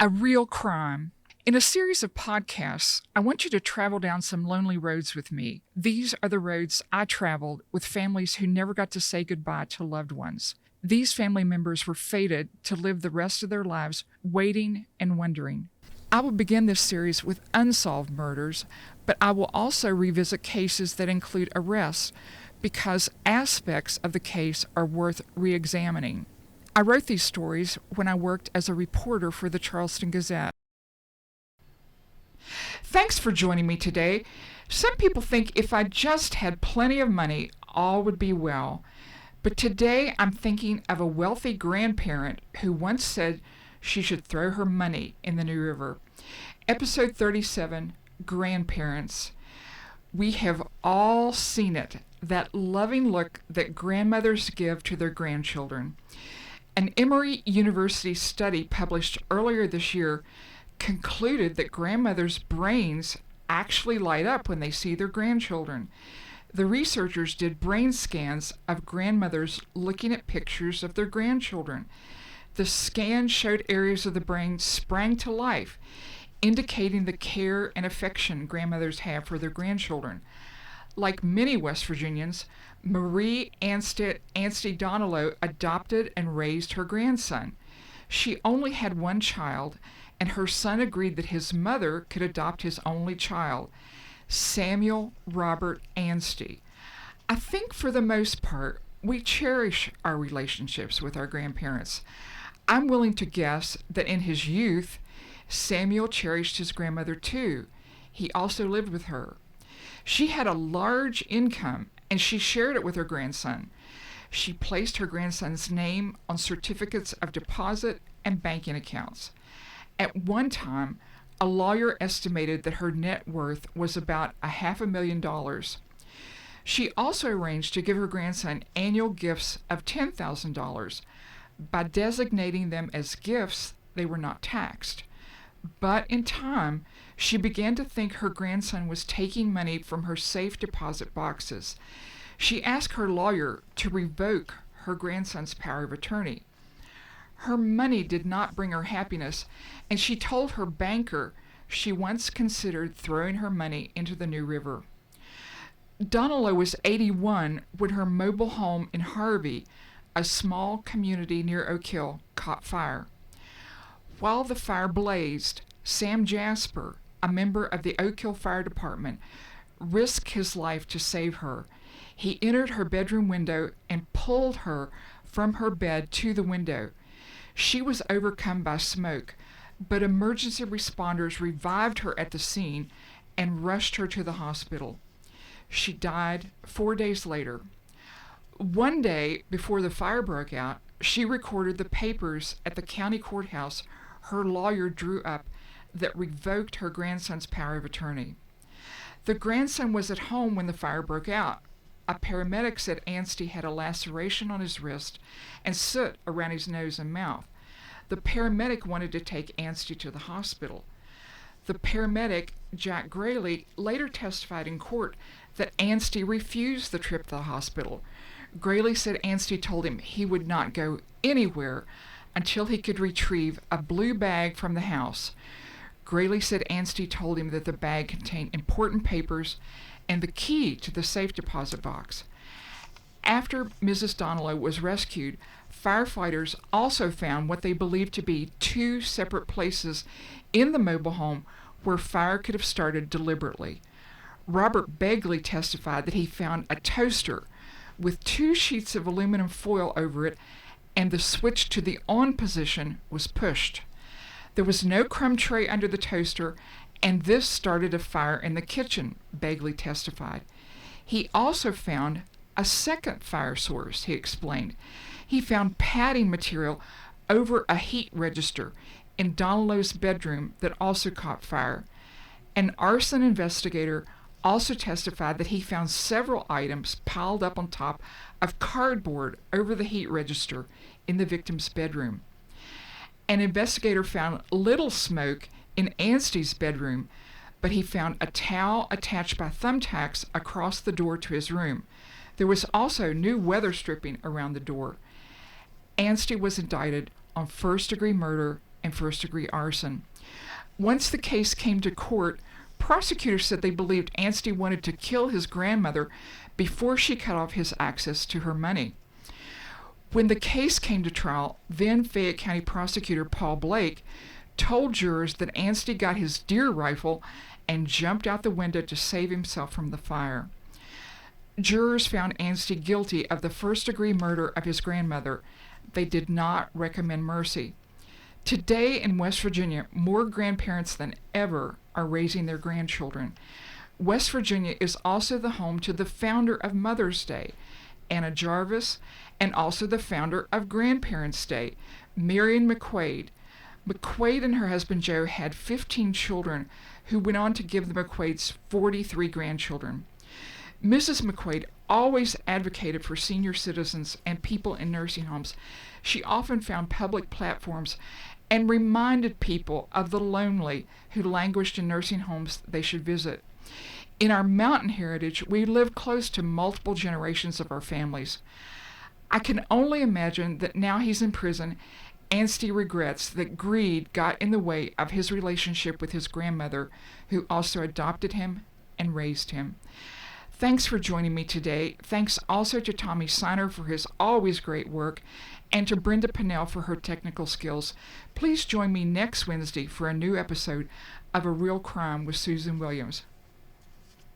A real crime. In a series of podcasts, I want you to travel down some lonely roads with me. These are the roads I traveled with families who never got to say goodbye to loved ones. These family members were fated to live the rest of their lives waiting and wondering. I will begin this series with unsolved murders, but I will also revisit cases that include arrests because aspects of the case are worth re-examining. I wrote these stories when I worked as a reporter for the Charleston Gazette. Thanks for joining me today. Some people think if I just had plenty of money, all would be well. But today I'm thinking of a wealthy grandparent who once said she should throw her money in the New River. Episode 37, Grandparents. We have all seen it, that loving look that grandmothers give to their grandchildren. An Emory University study published earlier this year concluded that grandmothers' brains actually light up when they see their grandchildren. The researchers did brain scans of grandmothers looking at pictures of their grandchildren. The scan showed areas of the brain sprang to life, indicating the care and affection grandmothers have for their grandchildren. Like many West Virginians, Marie Anstey Donalow adopted and raised her grandson. She only had one child, and her son agreed that his mother could adopt his only child, Samuel Robert Anstey. I think for the most part, we cherish our relationships with our grandparents. I'm willing to guess that in his youth, Samuel cherished his grandmother too. He also lived with her. She had a large income, and she shared it with her grandson. She placed her grandson's name on certificates of deposit and banking accounts. At one time, a lawyer estimated that her net worth was about $500,000. She also arranged to give her grandson annual gifts of $10,000. By designating them as gifts, they were not taxed. But in time, she began to think her grandson was taking money from her safe deposit boxes. She asked her lawyer to revoke her grandson's power of attorney. Her money did not bring her happiness, and she told her banker she once considered throwing her money into the New River. Donalow was 81 when her mobile home in Harvey, a small community near Oak Hill, caught fire. While the fire blazed, Sam Jasper, a member of the Oak Hill Fire Department, risked his life to save her. He entered her bedroom window and pulled her from her bed to the window. She was overcome by smoke, but emergency responders revived her at the scene and rushed her to the hospital. She died 4 days later. One day before the fire broke out, she recorded the papers at the county courthouse her lawyer drew up that revoked her grandson's power of attorney. The grandson was at home when the fire broke out. A paramedic said Anstey had a laceration on his wrist and soot around his nose and mouth. The paramedic wanted to take Anstey to the hospital. The paramedic, Jack Grayley, later testified in court that Anstey refused the trip to the hospital. Grayley said Anstey told him he would not go anywhere until he could retrieve a blue bag from the house. Grayley said Anstey told him that the bag contained important papers and the key to the safe deposit box. After Mrs. Donalow was rescued, firefighters also found what they believed to be two separate places in the mobile home where fire could have started deliberately. Robert Begley testified that he found a toaster with 2 sheets of aluminum foil over it, and the switch to the on position was pushed. There was no crumb tray under the toaster, and this started a fire in the kitchen, Begley testified. He also found a second fire source, he explained. He found padding material over a heat register in Donalow's bedroom that also caught fire. An arson investigator also testified that he found several items piled up on top of cardboard over the heat register in the victim's bedroom. An investigator found little smoke in Anstey's bedroom, but he found a towel attached by thumbtacks across the door to his room. There was also new weather stripping around the door. Anstey was indicted on first-degree murder and first-degree arson. Once the case came to court, prosecutors said they believed Anstey wanted to kill his grandmother before she cut off his access to her money. When the case came to trial, then Fayette County prosecutor Paul Blake told jurors that Anstey got his deer rifle and jumped out the window to save himself from the fire. Jurors found Anstey guilty of the first-degree murder of his grandmother. They did not recommend mercy. Today in West Virginia, more grandparents than ever are raising their grandchildren. West Virginia is also the home to the founder of Mother's Day, Anna Jarvis, and also the founder of Grandparents' Day, Marion McQuaid. McQuaid and her husband Joe had 15 children who went on to give the McQuaids 43 grandchildren. Mrs. McQuaid always advocated for senior citizens and people in nursing homes. She often found public platforms and reminded people of the lonely who languished in nursing homes they should visit. In our mountain heritage, we live close to multiple generations of our families. I can only imagine that now he's in prison, Anstey regrets that greed got in the way of his relationship with his grandmother, who also adopted him and raised him. Thanks for joining me today. Thanks also to Tommy Siner for his always great work, and to Brenda Pinnell for her technical skills. Please join me next Wednesday for a new episode of A Real Crime with Susan Williams.